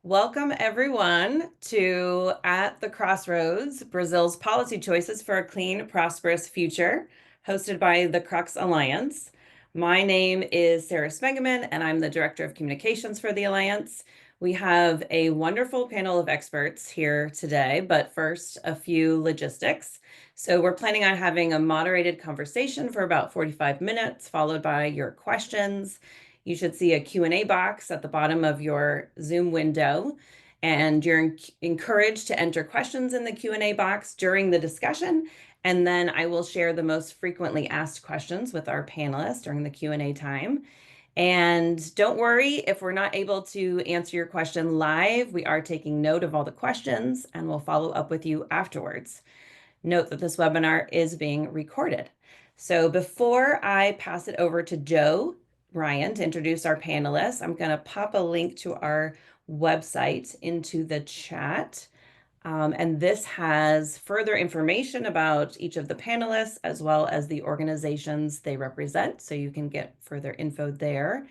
Welcome, everyone, to At the Crossroads, Brazil's Policy Choices for a Clean, Prosperous Future, hosted by the Crux Alliance. My name is Sarah Smegeman, and I'm the Director of Communications for the Alliance. We have a wonderful panel of experts here today, but first, a few logistics. So we're planning on having a moderated conversation for about 45 minutes, followed by your questions. You should see a Q&A box at the bottom of your Zoom window, and you're encouraged to enter questions in the Q&A box during the discussion, and then I will share the most frequently asked questions with our panelists during the Q&A time. And don't worry if we're not able to answer your question live. We are taking note of all the questions and we'll follow up with you afterwards. Note that this webinar is being recorded. So before I pass it over to Joe Ryan to introduce our panelists, I'm going to pop a link to our website into the chat. And this has further information about each of the panelists as well as the organizations they represent, so you can get further info there.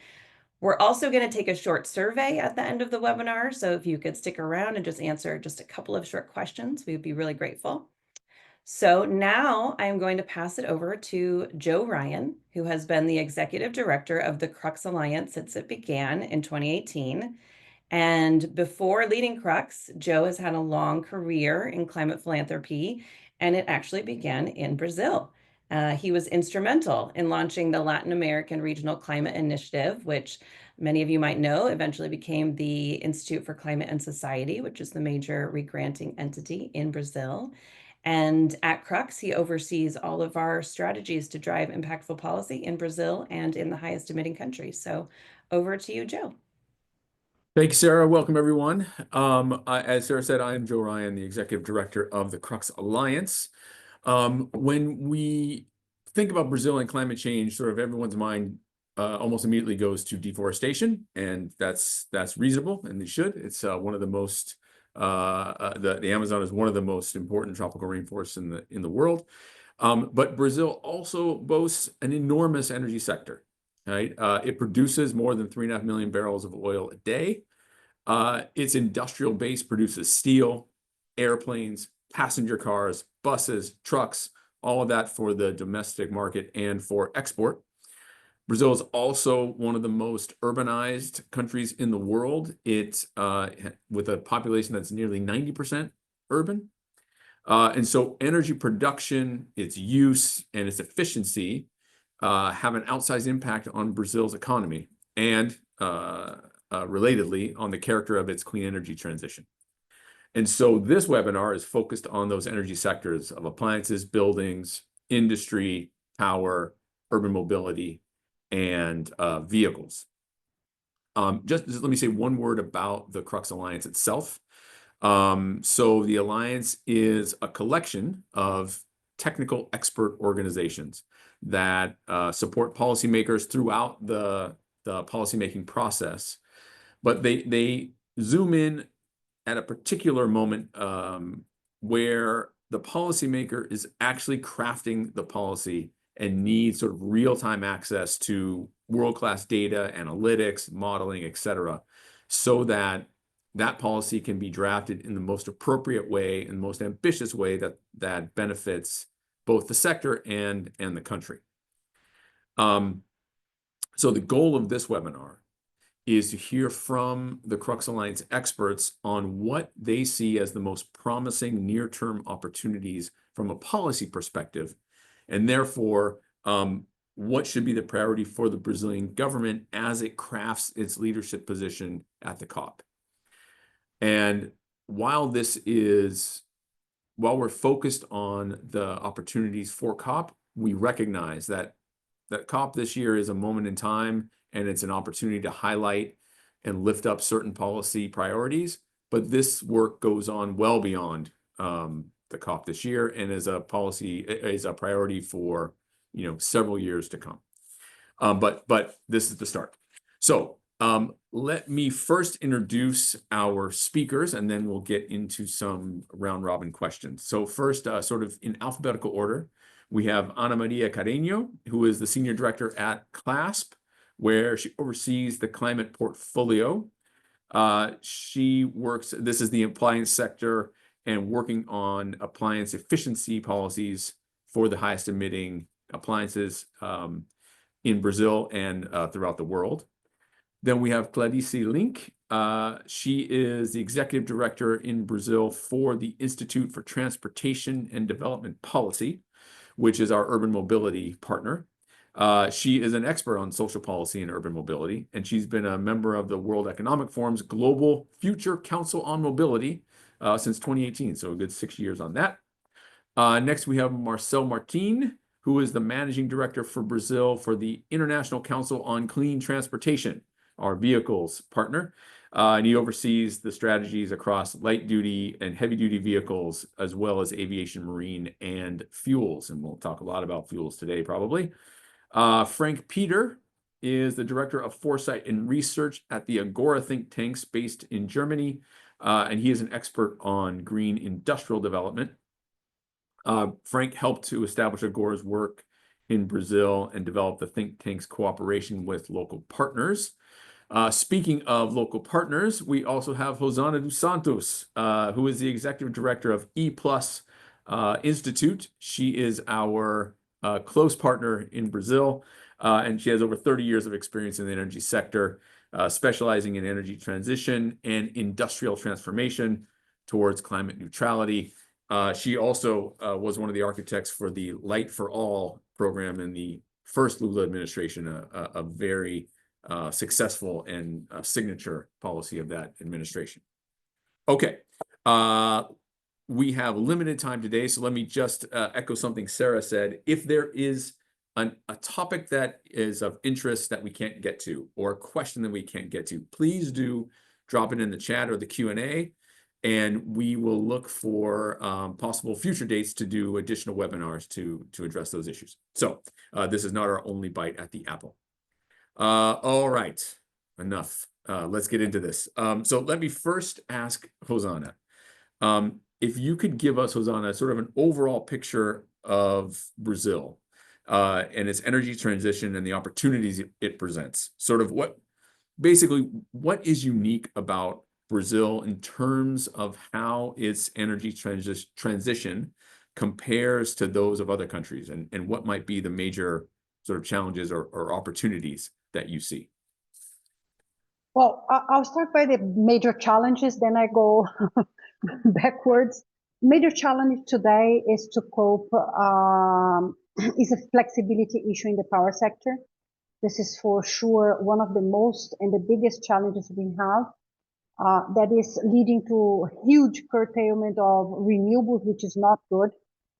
We're also going to take a short survey at the end of the webinar, so if you could stick around and just answer just a couple of short questions, we would be really grateful. So now I'm going to pass it over to Joe Ryan, who has been the executive director of the Crux Alliance since it began in 2018. And before leading Crux, Joe has had a long career in climate philanthropy, and it actually began in Brazil. He was instrumental in launching the Latin American Regional Climate Initiative, which many of you might know eventually became the Institute for Climate and Society, which is the major regranting entity in Brazil. And at Crux, he oversees all of our strategies to drive impactful policy in Brazil and in the highest emitting countries. So over to you, Joe. Thank you, Sarah. Welcome, everyone. As Sarah said, I am Joe Ryan, the Executive Director of the Crux Alliance. When we think about Brazil and climate change, sort of everyone's mind almost immediately goes to deforestation, and that's reasonable, and they should. It's one of the most the Amazon is one of the most important tropical rainforests in the world. But Brazil also boasts an enormous energy sector. Right? It produces more than 3.5 million barrels of oil a day. Its industrial base produces steel, airplanes, passenger cars, buses, trucks, all of that for the domestic market and for export. Brazil is also one of the most urbanized countries in the world. It's with a population that's nearly 90% urban. And so energy production, its use, and its efficiency have an outsized impact on Brazil's economy and relatedly on the character of its clean energy transition. And so this webinar is focused on those energy sectors of appliances, buildings, industry, power, urban mobility, and vehicles. Just let me say one word about the Crux Alliance itself. So the Alliance is a collection of technical expert organizations that support policymakers throughout the policymaking process, but they zoom in at a particular moment where the policymaker is actually crafting the policy and needs sort of real-time access to world-class data, analytics, modeling, et cetera, so that policy can be drafted in the most appropriate way and most ambitious way that benefits both the sector and the country. So the goal of this webinar is to hear from the Crux Alliance experts on what they see as the most promising near-term opportunities from a policy perspective, and therefore what should be the priority for the Brazilian government as it crafts its leadership position at the COP. And while we're focused on the opportunities for COP, we recognize that COP this year is a moment in time, and it's an opportunity to highlight and lift up certain policy priorities. But this work goes on well beyond the COP this year, and is a priority for several years to come. But this is the start. So let me first introduce our speakers, and then we'll get into some round robin questions. So first, sort of in alphabetical order, we have Ana Maria Carreño, who is the Senior Director at CLASP, where she oversees the climate portfolio. She works, this is the appliance sector, and working on appliance efficiency policies for the highest emitting appliances in Brazil and throughout the world. Then we have Clarice Link. She is the executive director in Brazil for the Institute for Transportation and Development Policy, which is our urban mobility partner. She is an expert on social policy and urban mobility, and she's been a member of the World Economic Forum's Global Future Council on Mobility since 2018, so a good 6 years on that. Next, we have Marcel Martin, who is the managing director for Brazil for the International Council on Clean Transportation, our vehicles partner. And he oversees the strategies across light duty and heavy duty vehicles, as well as aviation, marine, and fuels. And we'll talk a lot about fuels today, probably. Frank Peter is the director of foresight and research at the Agora think tanks based in Germany. And he is an expert on green industrial development. Frank helped to establish Agora's work in Brazil and develop the think tank's cooperation with local partners. Speaking of local partners, we also have Rosana dos Santos, who is the executive director of E+ Institute. She is our close partner in Brazil, and she has over 30 years of experience in the energy sector, specializing in energy transition and industrial transformation towards climate neutrality. She also was one of the architects for the Light for All program in the first Lula administration, a very successful and signature policy of that administration. Okay, we have limited time today, so let me just echo something Sarah said. If there is a topic that is of interest that we can't get to, or a question that we can't get to, please do drop it in the chat or the Q&A, and we will look for possible future dates to do additional webinars to address those issues. So this is not our only bite at the apple. All right, enough. Let's get into this. So let me first ask Rosana, if you could give us, Rosana, sort of an overall picture of Brazil and its energy transition and the opportunities it presents. Sort of basically, what is unique about Brazil in terms of how its energy transition compares to those of other countries, and what might be the major sort of challenges or opportunities that you see? Well, I'll start by the major challenges, then I go backwards. Major challenge today is to cope, is a flexibility issue in the power sector. This is for sure one of the most and the biggest challenges we have. That is leading to huge curtailment of renewables, which is not good.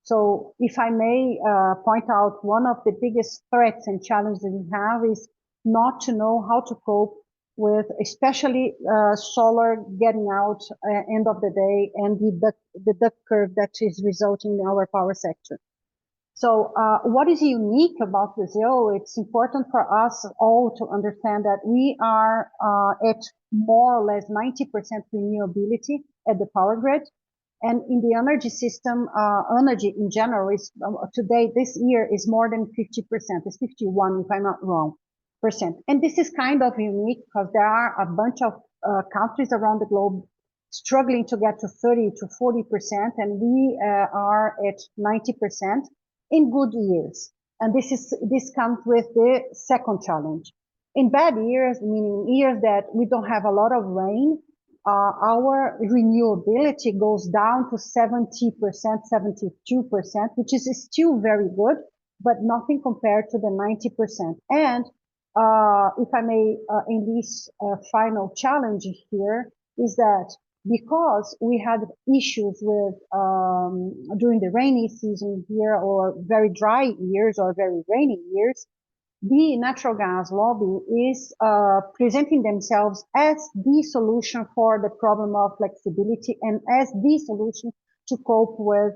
So if I may point out, one of the biggest threats and challenges that we have is not to know how to cope with, especially solar getting out end of the day, and the duck curve that is resulting in our power sector. So what is unique about Brazil? It's important for us all to understand that we are at more or less 90% renewability at the power grid. And in the energy system, energy in general is today, this year is more than 50%. It's 51, if I'm not wrong, percent. And this is kind of unique because there are a bunch of countries around the globe struggling to get to 30 to 40%, and we are at 90% in good years. And this comes with the second challenge. In bad years, meaning years that we don't have a lot of rain, our renewability goes down to 70%, 72%, which is still very good, but nothing compared to the 90%. And if I may, in this final challenge here, is that because we had issues with during the rainy season here, or very dry years or very rainy years, the natural gas lobby is presenting themselves as the solution for the problem of flexibility and as the solution to cope with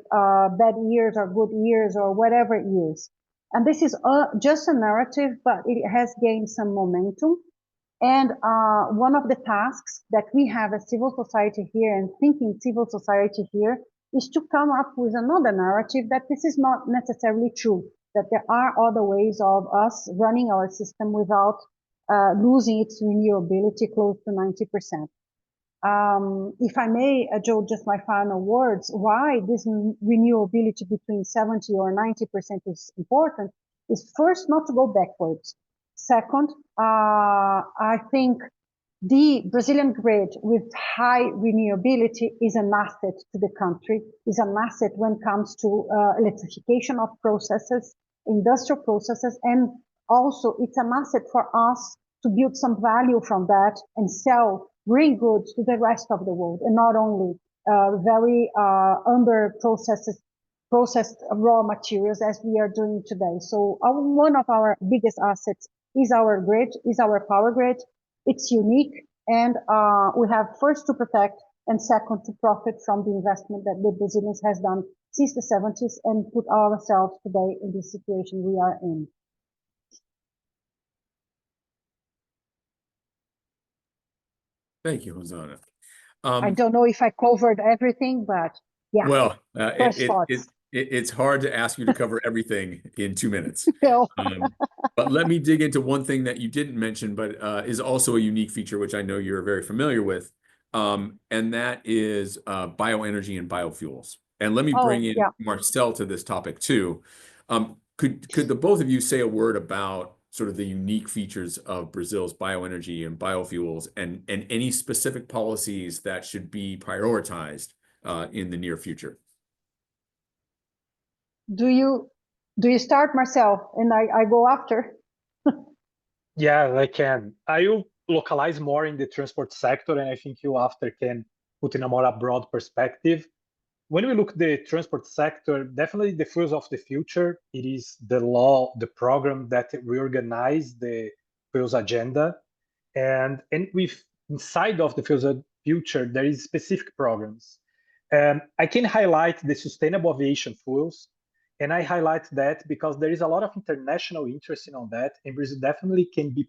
bad years or good years or whatever years. And this is just a narrative, but it has gained some momentum. And one of the tasks that we have as civil society here and thinking civil society here is to come up with another narrative that this is not necessarily true, that there are other ways of us running our system without losing its renewability close to 90%. If I may, Joe, just my final words, why this renewability between 70 or 90% is important is first not to go backwards. Second, I think the Brazilian grid with high renewability is an asset to the country, is an asset when it comes to electrification of processes, industrial processes, and also it's an asset for us to build some value from that and sell green goods to the rest of the world, and not only very under processed raw materials as we are doing today. So one of our biggest assets is our grid, is our power grid. It's unique, and we have first to protect and second to profit from the investment that the Brazilians has done since the 70s and put ourselves today in the situation we are in. Thank you, Hosanna. I don't know if I covered everything, but yeah. Well, thoughts. it's hard to ask you to cover everything in 2 minutes. No. But let me dig into one thing that you didn't mention, but is also a unique feature, which I know you're very familiar with, and that is bioenergy and biofuels. And let me bring in Marcel to this topic too. Could the both of you say a word about sort of the unique features of Brazil's bioenergy and biofuels, and any specific policies that should be prioritized in the near future? Do you start, Marcel, and I go after? Yeah, I can. I will localize more in the transport sector, and I think you after can put in a more broad perspective. When we look at the transport sector, definitely the fuels of the future, it is the law, the program that reorganize the fuels agenda. And with inside of the fuels of future, there is specific programs. I can highlight the sustainable aviation fuels. And I highlight that because there is a lot of international interest on that, and Brazil definitely can be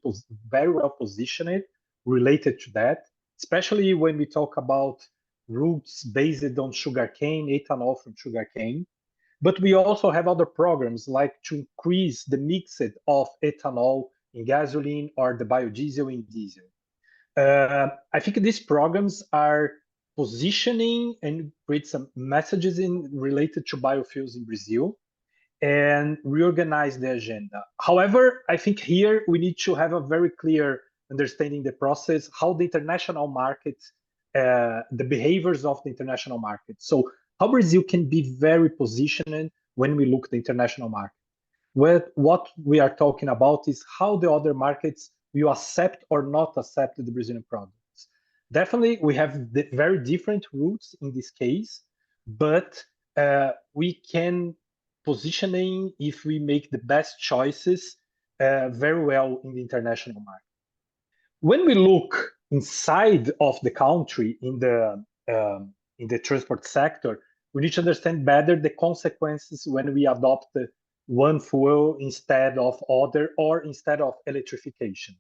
very well positioned related to that, especially when we talk about routes based on sugarcane, ethanol from sugarcane. But we also have other programs like to increase the mix of ethanol in gasoline or the biodiesel in diesel. I think these programs are positioning and create some messages related to biofuels in Brazil and reorganize the agenda. However, I think here we need to have a very clear understanding the process, how the international market, the behaviors of the international market. So how Brazil can be very positioned when we look at the international market. What we are talking about is how the other markets will accept or not accept the Brazilian products. Definitely, we have very different routes in this case, but we can positioning if we make the best choices very well in the international market. When we look inside of the country in the transport sector, we need to understand better the consequences when we adopt one fuel instead of other or instead of electrification.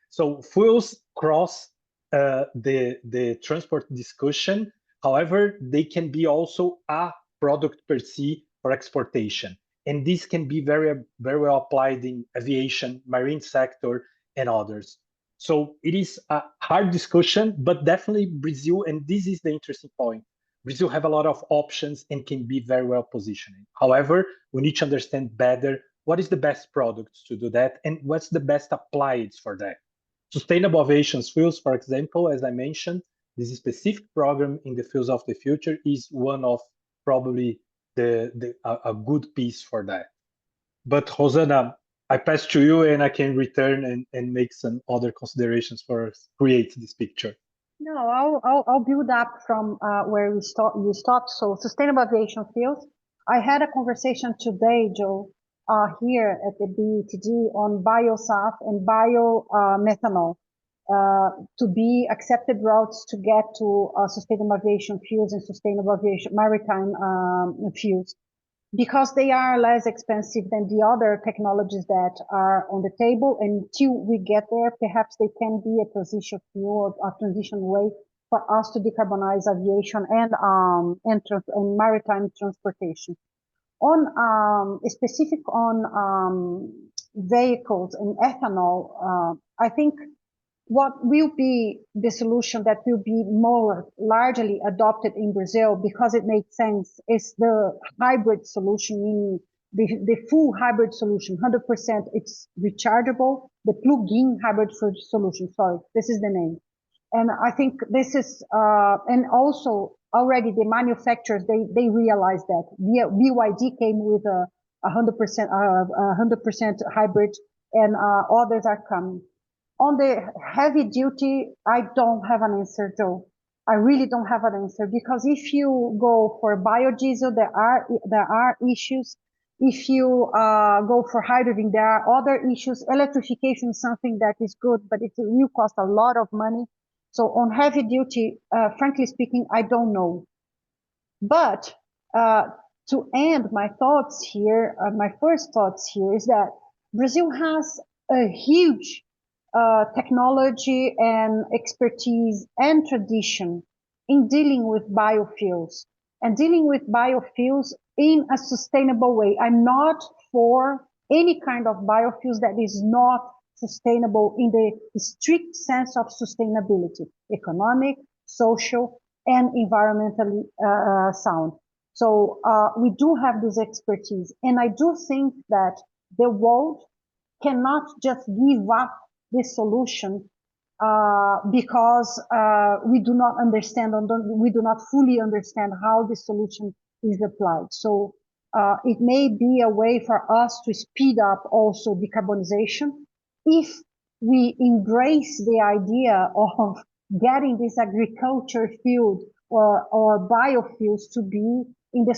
So fuels cross the transport discussion. However, they can be also a product per se for exportation. And this can be very, very well applied in aviation, marine sector, and others. So it is a hard discussion, but definitely Brazil, and this is the interesting point, Brazil have a lot of options and can be very well positioned. However, we need to understand better what is the best products to do that and what's the best applied for that. Sustainable aviation fuels, for example, as I mentioned, this specific program in the Fuels of the Future is one of probably a good piece for that. But Hosanna, I pass to you and I can return and make some other considerations for create this picture. No, I'll build up from where you stopped. So sustainable aviation fuels. I had a conversation today, Joe, here at the BETD on biosaf and biomethanol to be accepted routes to get to sustainable aviation fuels and sustainable aviation maritime fuels, because they are less expensive than the other technologies that are on the table. And until we get there, perhaps they can be a transition fuel, a transition way for us to decarbonize aviation and maritime transportation. On specific on vehicles and ethanol, I think what will be the solution that will be more largely adopted in Brazil, because it makes sense, is the hybrid solution, meaning the full hybrid solution, 100% it's rechargeable, the plug-in hybrid solution, sorry, this is the name. And I think this is, and also already the manufacturers, they realize that. BYD came with a 100% hybrid, and others are coming. On the heavy duty, I don't have an answer, Joe. I really don't have an answer, because if you go for biodiesel, there are issues. If you go for hydrogen, there are other issues. Electrification is something that is good, but it will cost a lot of money. So on heavy duty, frankly speaking, I don't know. But to end my thoughts here, my first thoughts here is that Brazil has a huge technology and expertise and tradition in dealing with biofuels and dealing with biofuels in a sustainable way. I'm not for any kind of biofuels that is not sustainable in the strict sense of sustainability, economic, social, and environmentally sound. So we do have this expertise. And I do think that the world cannot just give up this solution because we do not understand, we do not fully understand how this solution is applied. So it may be a way for us to speed up also decarbonization if we embrace the idea of getting this agriculture field or biofuels to be in the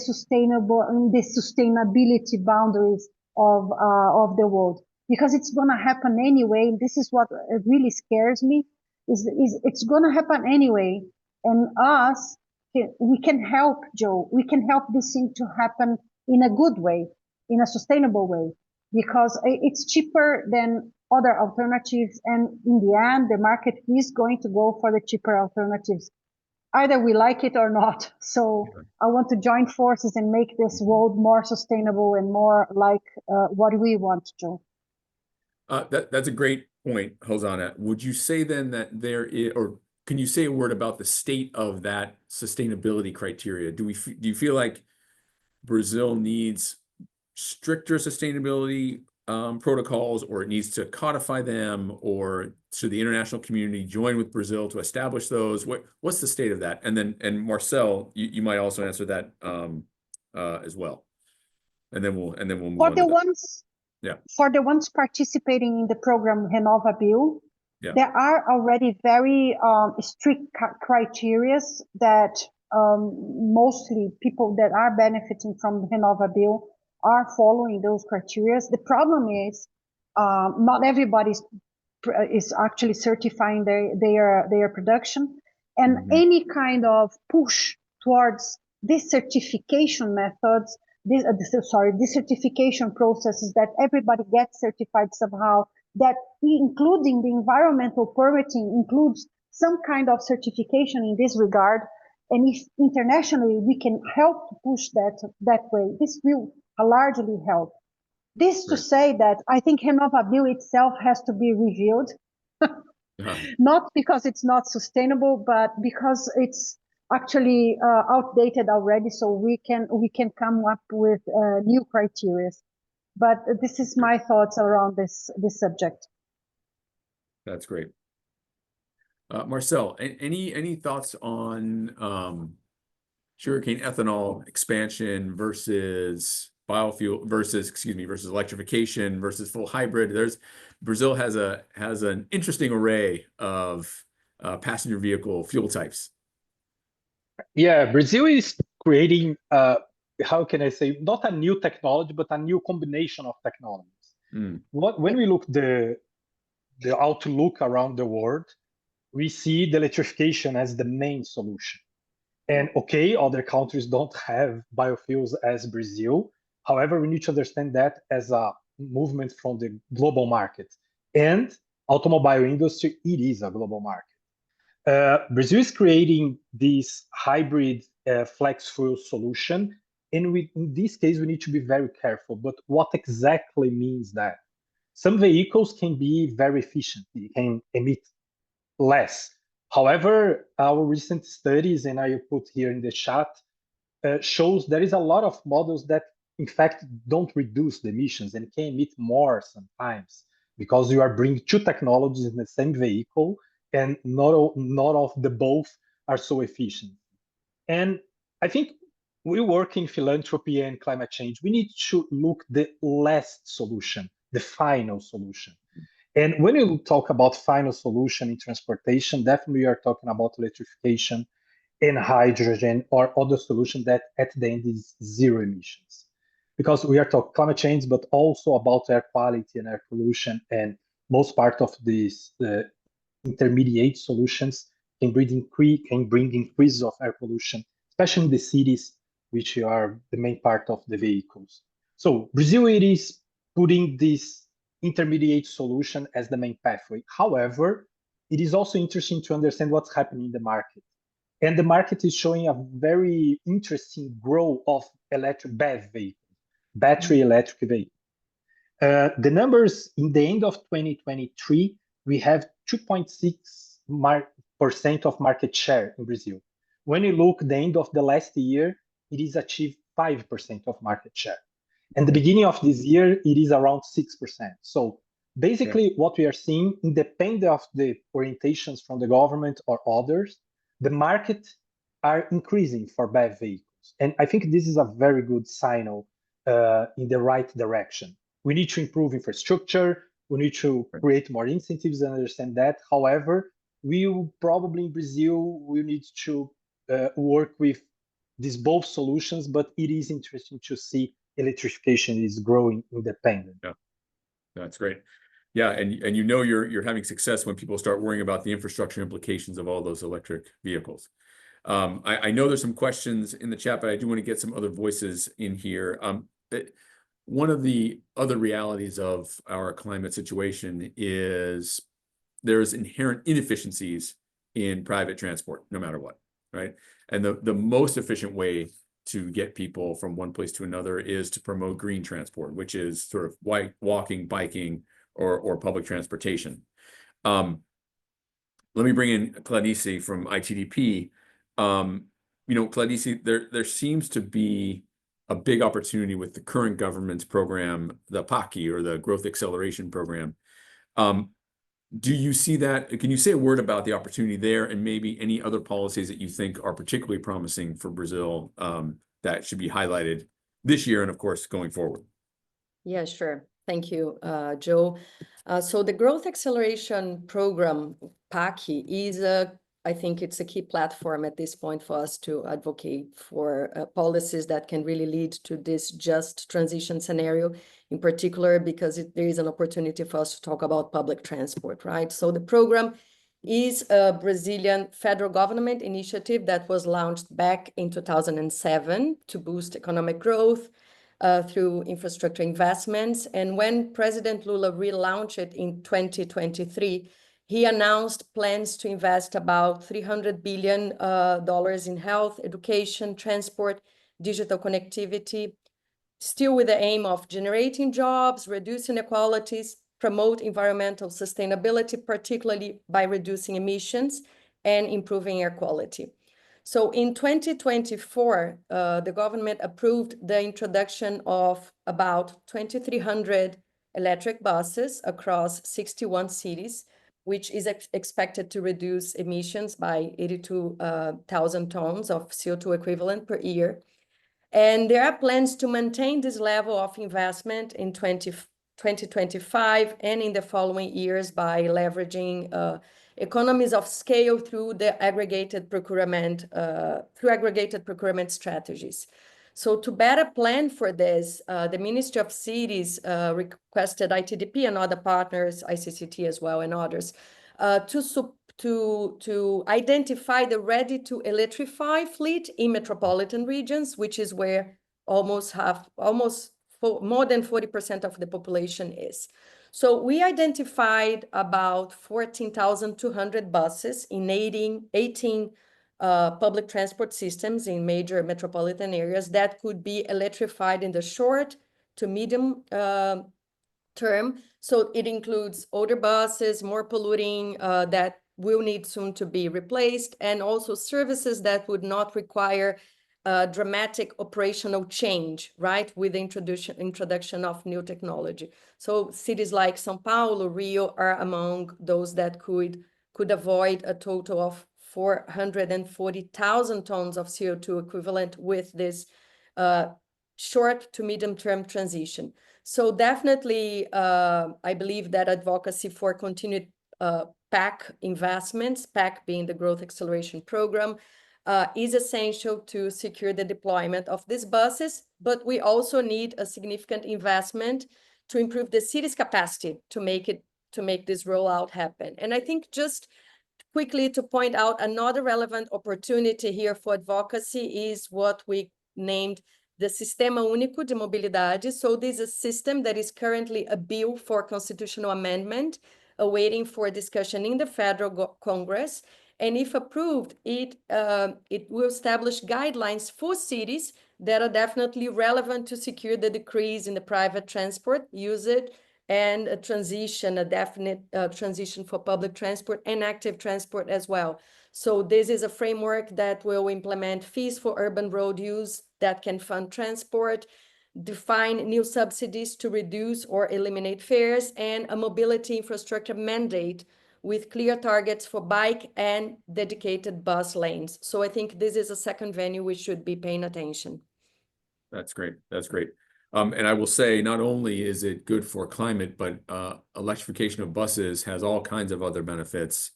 sustainability boundaries of the world, because it's going to happen anyway. This is what really scares me, is it's going to happen anyway, and we can help, Joe. We can help this thing to happen in a good way, in a sustainable way, because it's cheaper than other alternatives, and in the end, the market is going to go for the cheaper alternatives, either we like it or not. So I want to join forces and make this world more sustainable and more like what we want, Joe. That's a great point, Hosanna. Would you say then that there is, or can you say a word about the state of that sustainability criteria? Do you feel like Brazil needs stricter sustainability protocols, or it needs to codify them, or should the international community join with Brazil to establish those? What's the state of that? And then Marcel, you might also answer that as well. And then we'll move for on the to ones yeah. For the ones participating in the program RenovaBio, yeah. there are already very strict criteria that mostly people that are benefiting from RenovaBio are following those criteria. The problem is not everybody is actually certifying their production, and any kind of push towards this certification methods, this certification processes, that everybody gets certified somehow, that including the environmental permitting includes some kind of certification in this regard. And if internationally we can help to push that way, this will largely help. This to say that I think RenovaBio itself has to be reviewed, not because it's not sustainable, but because it's actually outdated already. So we can come up with new criteria. But this is my thoughts around this subject. That's great. Marcel, any thoughts on sugarcane ethanol expansion versus biofuel versus electrification versus full hybrid? Brazil has an interesting array of passenger vehicle fuel types. Yeah, Brazil is creating how can I say, not a new technology, but a new combination of technologies. When we look the outlook around the world, we see the electrification as the main solution. And okay, other countries don't have biofuels as Brazil. However, we need to understand that as a movement from the global market. And automobile industry, it is a global market. Brazil is creating this hybrid flex fuel solution. And in this case, we need to be very careful. But what exactly means that? Some vehicles can be very efficient. They can emit less. However, our recent studies, and I put here in the chat, shows there is a lot of models that in fact don't reduce the emissions and can emit more sometimes, because you are bringing two technologies in the same vehicle, and not of the both are so efficient. And I think we work in philanthropy and climate change. We need to look the last solution, the final solution. And when you talk about final solution in transportation, definitely we are talking about electrification and hydrogen or other solution that at the end is zero emissions. Because we are talking climate change, but also about air quality and air pollution, and most part of these intermediate solutions can bring increase of air pollution, especially in the cities, which are the main part of the vehicles. So Brazil, it is putting this intermediate solution as the main pathway. However, it is also interesting to understand what's happening in the market. And the market is showing a very interesting growth of electric BEV vehicles, battery electric vehicles. The numbers in the end of 2023, we have 2.6% of market share in Brazil. When you look the end of the last year, it is achieved 5% of market share. And the beginning of this year, it is around 6%. So basically what we are seeing, independent of the orientations from the government or others, the market are increasing for BEV vehicles. And I think this is a very good signal in the right direction. We need to improve infrastructure. We need to create more incentives and understand that. However, we will probably in Brazil, we need to work with these both solutions, but it is interesting to see electrification is growing independent. Yeah, that's great. Yeah, and you know you're having success when people start worrying about the infrastructure implications of all those electric vehicles. I know there's some questions in the chat, but I do want to get some other voices in here. One of the other realities of our climate situation is there's inherent inefficiencies in private transport, no matter what, right? And the most efficient way to get people from one place to another is to promote green transport, which is sort of walking, biking, or public transportation. Let me bring in Claudice from ITDP. Claudice, there seems to be a big opportunity with the current government's program, the PACI, or the Growth Acceleration Program. Do you see that? Can you say a word about the opportunity there, and maybe any other policies that you think are particularly promising for Brazil that should be highlighted this year and, of course, going forward? Yeah, sure. Thank you, Joe. So the Growth Acceleration Program, PACI, is I think it's a key platform at this point for us to advocate for policies that can really lead to this just transition scenario, in particular because there is an opportunity for us to talk about public transport, right? So the program is a Brazilian federal government initiative that was launched back in 2007 to boost economic growth through infrastructure investments. And when President Lula relaunched it in 2023, he announced plans to invest about $300 billion in health, education, transport, digital connectivity, still with the aim of generating jobs, reducing inequalities, promote environmental sustainability, particularly by reducing emissions and improving air quality. So in 2024, the government approved the introduction of about 2,300 electric buses across 61 cities, which is expected to reduce emissions by 82,000 tons of CO2 equivalent per year. And there are plans to maintain this level of investment in 2025 and in the following years by leveraging economies of scale through the aggregated procurement strategies. So to better plan for this, the Ministry of Cities requested ITDP and other partners, ICCT as well, and others, to identify the ready-to-electrify fleet in metropolitan regions, which is where more than 40% of the population is. So we identified about 14,200 buses in 18 public transport systems in major metropolitan areas that could be electrified in the short to medium term. So it includes older buses, more polluting, that will need soon to be replaced, and also services that would not require dramatic operational change, right, with the introduction of new technology. So cities like São Paulo, Rio are among those that could avoid a total of 440,000 tons of CO2 equivalent with this short to medium term transition. So definitely, I believe that advocacy for continued PAC investments, PAC being the Growth Acceleration Program, is essential to secure the deployment of these buses, but we also need a significant investment to improve the city's capacity to make this rollout happen. And I think just quickly to point out another relevant opportunity here for advocacy is what we named the Sistema Único de Mobilidade. So this is a system that is currently a bill for constitutional amendment, awaiting for discussion in the Federal Congress. And if approved, it will establish guidelines for cities that are definitely relevant to secure the decrease in the private transport usage and a definite transition for public transport and active transport as well. So this is a framework that will implement fees for urban road use that can fund transport, define new subsidies to reduce or eliminate fares, and a mobility infrastructure mandate with clear targets for bike and dedicated bus lanes. So I think this is a second venue we should be paying attention. That's great. That's great. And I will say, not only is it good for climate, but electrification of buses has all kinds of other benefits.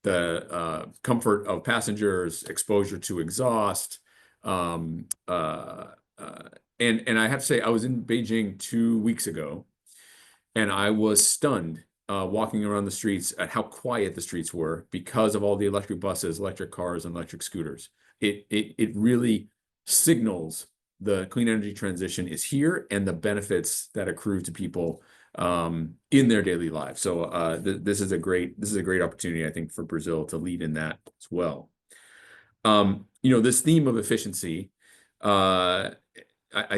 The comfort of passengers, exposure to exhaust. And I have to say, I was in Beijing 2 weeks ago, and I was stunned walking around the streets at how quiet the streets were because of all the electric buses, electric cars, and electric scooters. It really signals the clean energy transition is here and the benefits that accrue to people in their daily lives. So this is a great opportunity, I think, for Brazil to lead in that as well. This theme of efficiency, I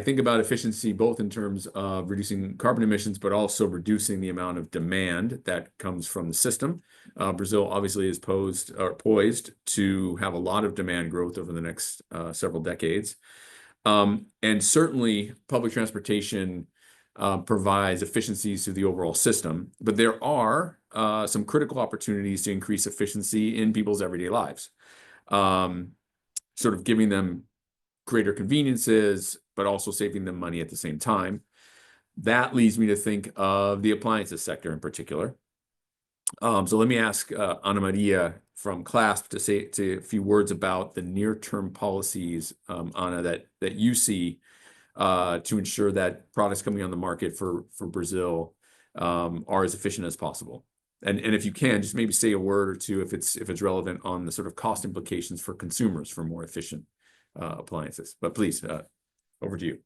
think about efficiency both in terms of reducing carbon emissions, but also reducing the amount of demand that comes from the system. Brazil obviously is poised to have a lot of demand growth over the next several decades. And certainly public transportation provides efficiencies to the overall system, but there are some critical opportunities to increase efficiency in people's everyday lives, sort of giving them greater conveniences, but also saving them money at the same time. That leads me to think of the appliances sector in particular. So let me ask Ana Maria from CLASP to say a few words about the near-term policies, Ana, that you see to ensure that products coming on the market for Brazil are as efficient as possible. And if you can, just maybe say a word or two if it's relevant on the sort of cost implications for consumers for more efficient appliances. But please, over to you.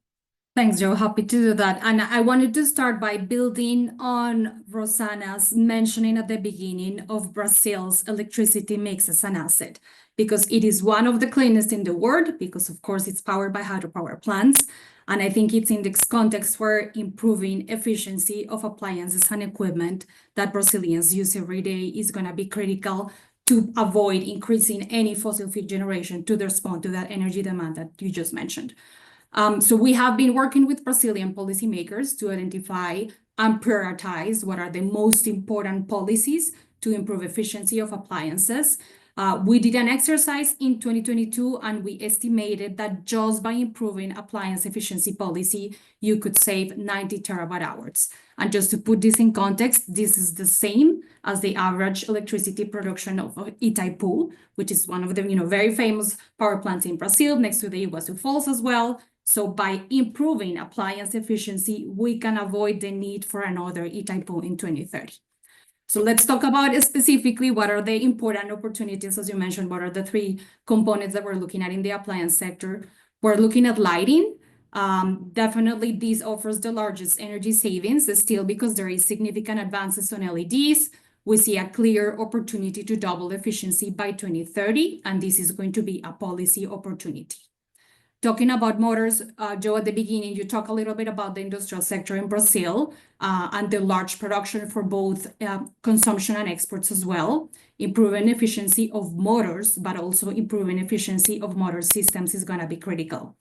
Thanks, Joe. Happy to do that. And I wanted to start by building on Rosana's mentioning at the beginning of Brazil's electricity mix as an asset, because it is one of the cleanest in the world, because of course it's powered by hydropower plants. And I think it's in this context where improving efficiency of appliances and equipment that Brazilians use every day is going to be critical to avoid increasing any fossil fuel generation to respond to that energy demand that you just mentioned. So we have been working with Brazilian policymakers to identify and prioritize what are the most important policies to improve efficiency of appliances. We did an exercise in 2022, and we estimated that just by improving appliance efficiency policy, you could save 90 terawatt hours. And just to put this in context, this is the same as the average electricity production of Itaipu, which is one of the very famous power plants in Brazil, next to the Iguaçu Falls as well. So by improving appliance efficiency, we can avoid the need for another Itaipu in 2030. So let's talk about specifically what are the important opportunities, as you mentioned, what are the three components that we're looking at in the appliance sector. We're looking at lighting. Definitely this offers the largest energy savings still because there is significant advances on LEDs. We see a clear opportunity to double efficiency by 2030, and this is going to be a policy opportunity. Talking about motors, Joe, at the beginning, you talk a little bit about the industrial sector in Brazil and the large production for both consumption and exports as well. Improving efficiency of motors, but also improving efficiency of motor systems is going to be critical.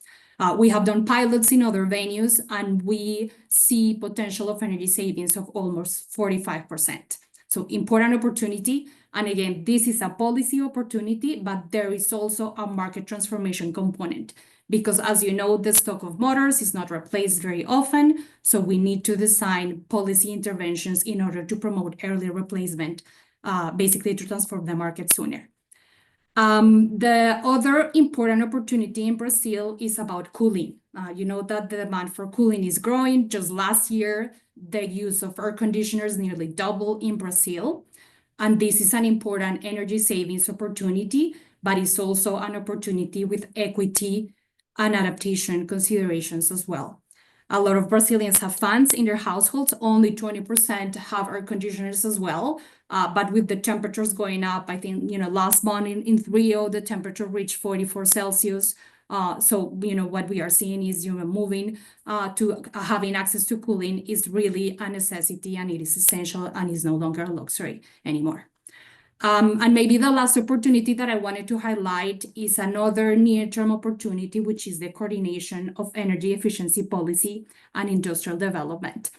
We have done pilots in other venues, and we see potential of energy savings of almost 45%. So important opportunity. And again, this is a policy opportunity, but there is also a market transformation component. Because as you know, the stock of motors is not replaced very often. So we need to design policy interventions in order to promote early replacement, basically to transform the market sooner. The other important opportunity in Brazil is about cooling. You know that the demand for cooling is growing. Just last year, the use of air conditioners nearly doubled in Brazil. And this is an important energy savings opportunity, but it's also an opportunity with equity and adaptation considerations as well. A lot of Brazilians have fans in their households. Only 20% have air conditioners as well. But with the temperatures going up, I think, last month in Rio, the temperature reached 44 Celsius. So, what we are seeing is, moving to having access to cooling is really a necessity, and it is essential, and is no longer a luxury anymore. And maybe the last opportunity that I wanted to highlight is another near-term opportunity, which is the coordination of energy efficiency policy and industrial development.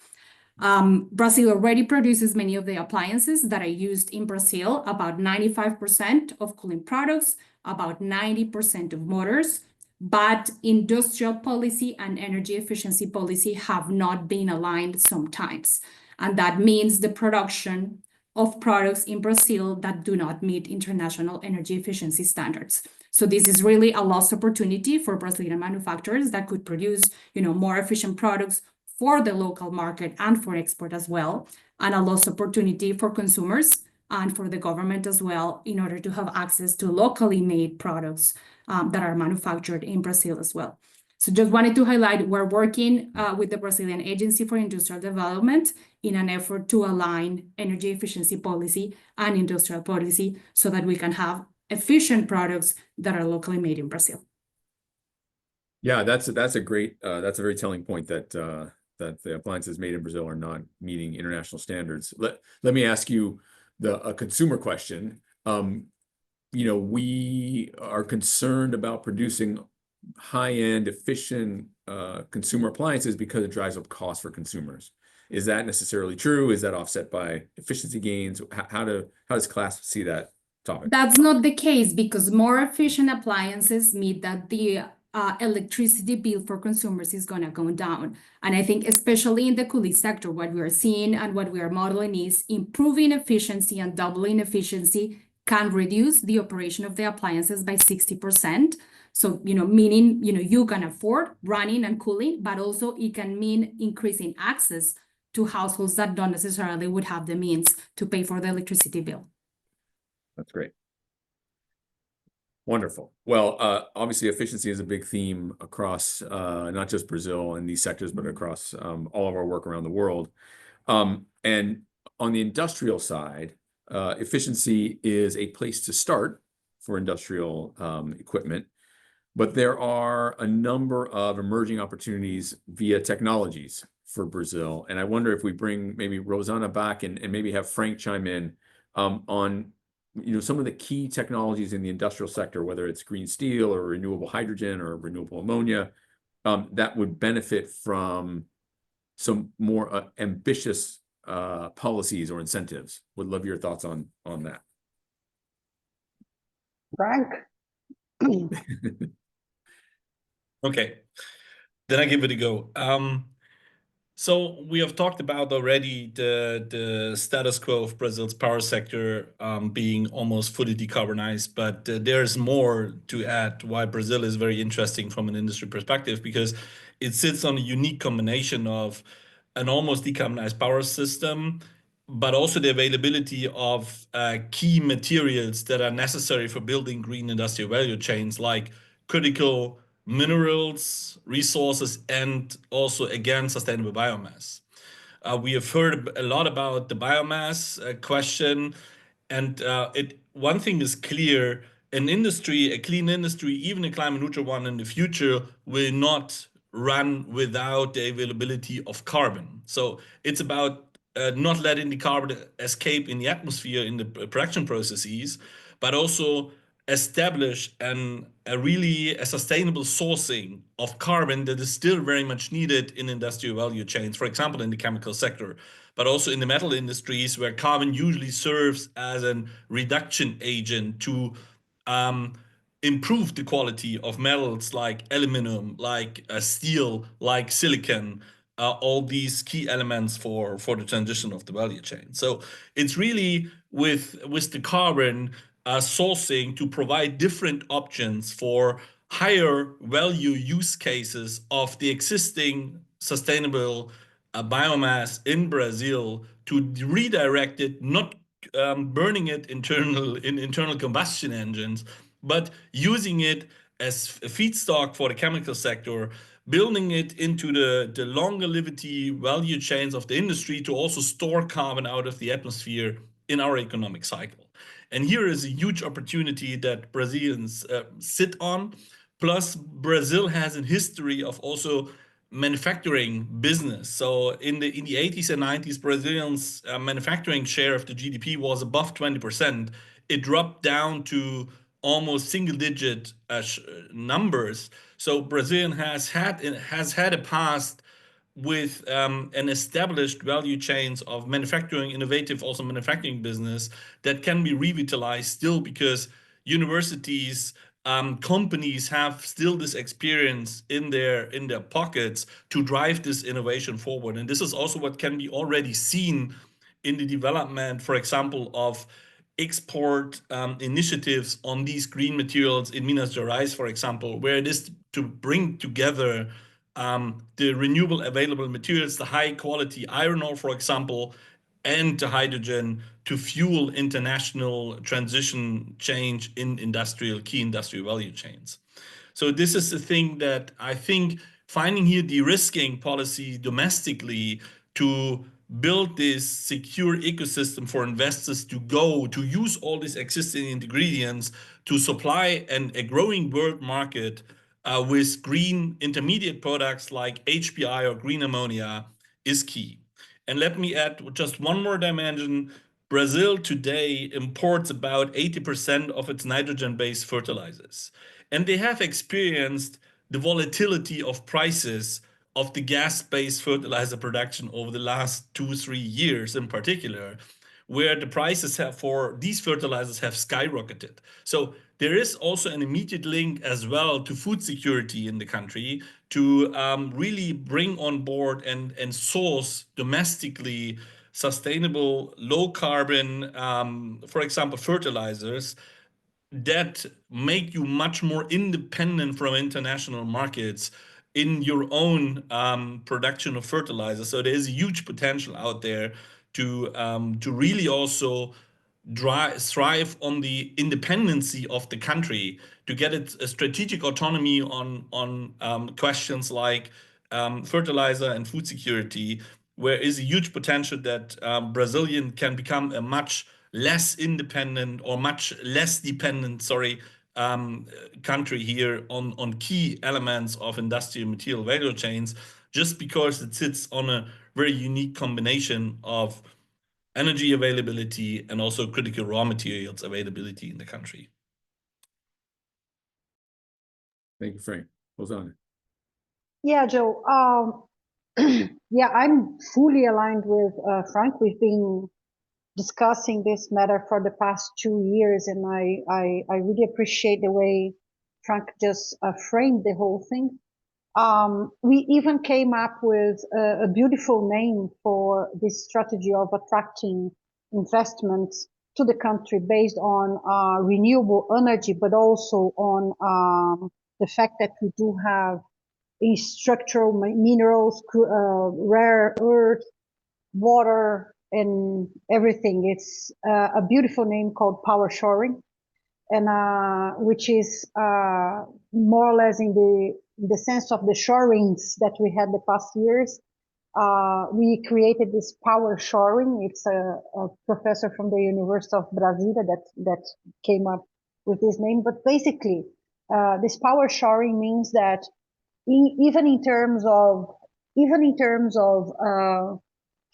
Brazil already produces many of the appliances that are used in Brazil, about 95% of cooling products, about 90% of motors, but industrial policy and energy efficiency policy have not been aligned sometimes. And that means the production of products in Brazil that do not meet international energy efficiency standards. So this is really a lost opportunity for Brazilian manufacturers that could produce, more efficient products for the local market and for export as well, and a lost opportunity for consumers and for the government as well, in order to have access to locally made products that are manufactured in Brazil as well. So just wanted to highlight, we're working with the Brazilian Agency for Industrial Development in an effort to align energy efficiency policy and industrial policy so that we can have efficient products that are locally made in Brazil. Yeah, that's a great that's a very telling point that the appliances made in Brazil are not meeting international standards. Let me ask you a consumer question. We are concerned about producing high-end, efficient consumer appliances because it drives up costs for consumers. Is that necessarily true? Is that offset by efficiency gains? How does class see that topic? That's not the case, because more efficient appliances mean that the electricity bill for consumers is going to go down. And I think especially in the cooling sector, what we are seeing and what we are modeling is improving efficiency and doubling efficiency can reduce the operation of the appliances by 60%. So, meaning, you can afford running and cooling, but also it can mean increasing access to households that don't necessarily would have the means to pay for the electricity bill. That's great. Wonderful. Well, obviously efficiency is a big theme across not just Brazil and these sectors, but across all of our work around the world. And on the industrial side, efficiency is a place to start for industrial equipment. But there are a number of emerging opportunities via technologies for Brazil. And I wonder if we bring maybe Rosana back and maybe have Frank chime in on some of the key technologies in the industrial sector, whether it's green steel or renewable hydrogen or renewable ammonia, that would benefit from some more ambitious policies or incentives. Would love your thoughts on that. Frank? Okay, then I give it a go. So we have talked about already the status quo of Brazil's power sector being almost fully decarbonized, but there's more to add why Brazil is very interesting from an industry perspective, because it sits on a unique combination of an almost decarbonized power system, but also the availability of key materials that are necessary for building green industrial value chains, like critical minerals, resources, and also, again, sustainable biomass. We have heard a lot about the biomass question, and one thing is clear, an industry, a clean industry, even a climate neutral one in the future, will not run without the availability of carbon. So it's about not letting the carbon escape in the atmosphere in the production processes, but also establish a really sustainable sourcing of carbon that is still very much needed in industrial value chains, for example, in the chemical sector, but also in the metal industries, where carbon usually serves as a reduction agent to improve the quality of metals like aluminum, like steel, like silicon, all these key elements for the transition of the value chain. So it's really with the carbon sourcing to provide different options for higher value use cases of the existing sustainable biomass in Brazil, to redirect it, not burning it in internal combustion engines, but using it as a feedstock for the chemical sector, building it into the longevity value chains of the industry to also store carbon out of the atmosphere in our economic cycle. And here is a huge opportunity that Brazilians sit on. Plus, Brazil has a history of also manufacturing business. So in the 80s and 90s, Brazilians' manufacturing share of the GDP was above 20%. It dropped down to almost single-digit numbers. So Brazil has had a past with an established value chains of manufacturing, innovative also manufacturing business that can be revitalized still, because universities, companies have still this experience in their pockets to drive this innovation forward. And this is also what can be already seen in the development, for example, of export initiatives on these green materials in Minas Gerais, for example, where it is to bring together the renewable available materials, the high quality iron ore, for example, and the hydrogen to fuel international transition change in key industrial value chains. So this is the thing that I think finding here de-risking policy domestically to build this secure ecosystem for investors to use all these existing ingredients to supply a growing world market with green intermediate products like HBI or green ammonia is key. And let me add just one more dimension. Brazil today imports about 80% of its nitrogen-based fertilizers. And they have experienced the volatility of prices of the gas-based fertilizer production over the last 2-3 years in particular, where the prices for these fertilizers have skyrocketed. So there is also an immediate link as well to food security in the country, to really bring on board and source domestically sustainable, low carbon, for example, fertilizers that make you much more independent from international markets in your own production of fertilizer. So there is a huge potential out there to really also thrive on the independency of the country, to get it a strategic autonomy on questions like fertilizer and food security, where is a huge potential that Brazilian can become a much less independent or much less dependent, country here on key elements of industrial material value chains, just because it sits on a very unique combination of energy availability and also critical raw materials availability in the country. Thank you, Frank. Rosanna. Yeah, Joe. Yeah, I'm fully aligned with Frank. We've been discussing this matter for the past 2 years, and I really appreciate the way Frank just framed the whole thing. We even came up with a beautiful name for this strategy of attracting investments to the country based on renewable energy, but also on the fact that we do have structural minerals, rare earth, water, and everything. It's a beautiful name called power shoring, and which is more or less in the sense of the shorings that we had the past years. We created this power shoring. It's a professor from the University of Brasilia that came up with this name, but basically, this power shoring means that even in terms of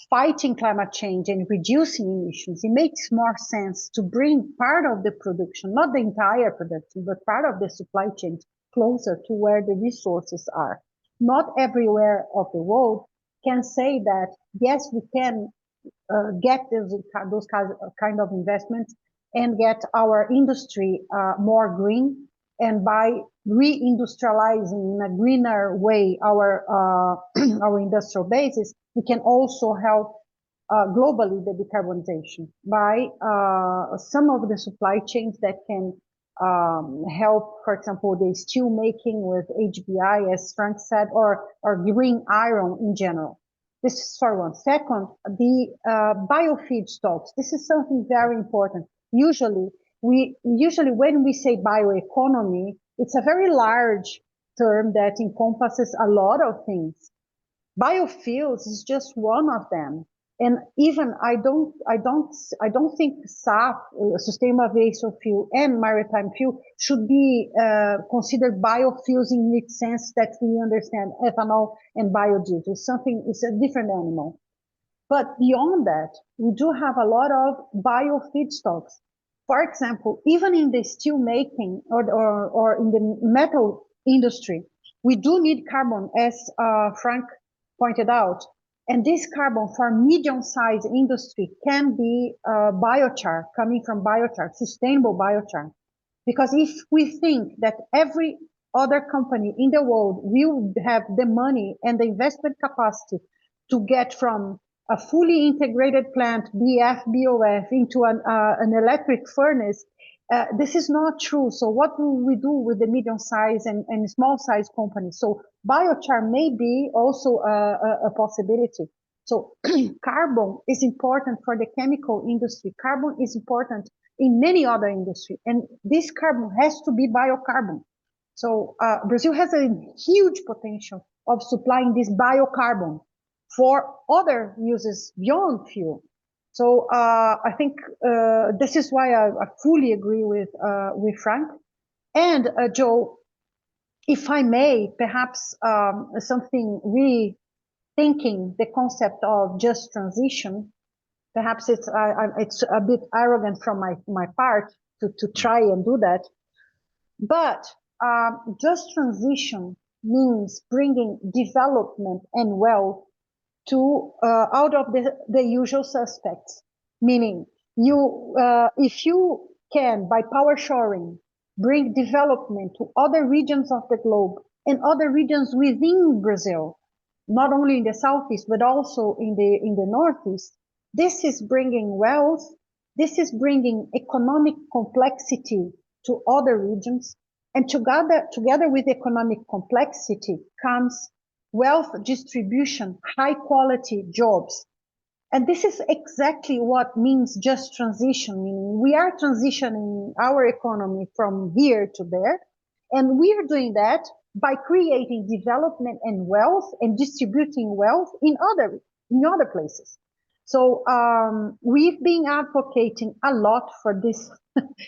fighting climate change and reducing emissions, it makes more sense to bring part of the production, not the entire production, but part of the supply chain closer to where the resources are. Not everywhere of the world can say that, yes, we can get those kind of investments and get our industry more green, and by reindustrializing in a greener way our our industrial bases, we can also help globally the decarbonization by some of the supply chains that can help, for example, the steel making with HBI, as Frank said, or green iron in general. This is for one. Second, the biofeedstocks. This is something very important. Usually when we say bioeconomy, it's a very large term that encompasses a lot of things. Biofuels is just one of them. And even I don't think SAF, sustainable aviation fuel, and maritime fuel should be considered biofuels in the sense that we understand ethanol and biodiesel. It's a different animal. But beyond that, we do have a lot of biofeedstocks. For example, even in the steel making or in the metal industry, we do need carbon, as Frank pointed out. And this carbon for medium-sized industry can be biochar, coming from biochar, sustainable biochar. Because if we think that every other company in the world will have the money and the investment capacity to get from a fully integrated plant, BF, BOF, into an electric furnace, this is not true. So what will we do with the medium-sized and small-sized companies? So biochar may be also a possibility. So carbon is important for the chemical industry. Carbon is important in many other industries. And this carbon has to be biocarbon. So Brazil has a huge potential of supplying this biocarbon for other uses beyond fuel. So I think this is why I fully agree with Frank. And Joe, if I may, perhaps something rethinking the concept of just transition. Perhaps it's a bit arrogant from my part to try and do that. But just transition means bringing development and wealth to out of the usual suspects, meaning if you can, by power shoring, bring development to other regions of the globe and other regions within Brazil, not only in the southeast but also in the northeast, this is bringing wealth, this is bringing economic complexity to other regions, and together with economic complexity comes wealth distribution, high quality jobs. And this is exactly what means just transition, meaning we are transitioning our economy from here to there. And we are doing that by creating development and wealth and distributing wealth in other places. So we've been advocating a lot for this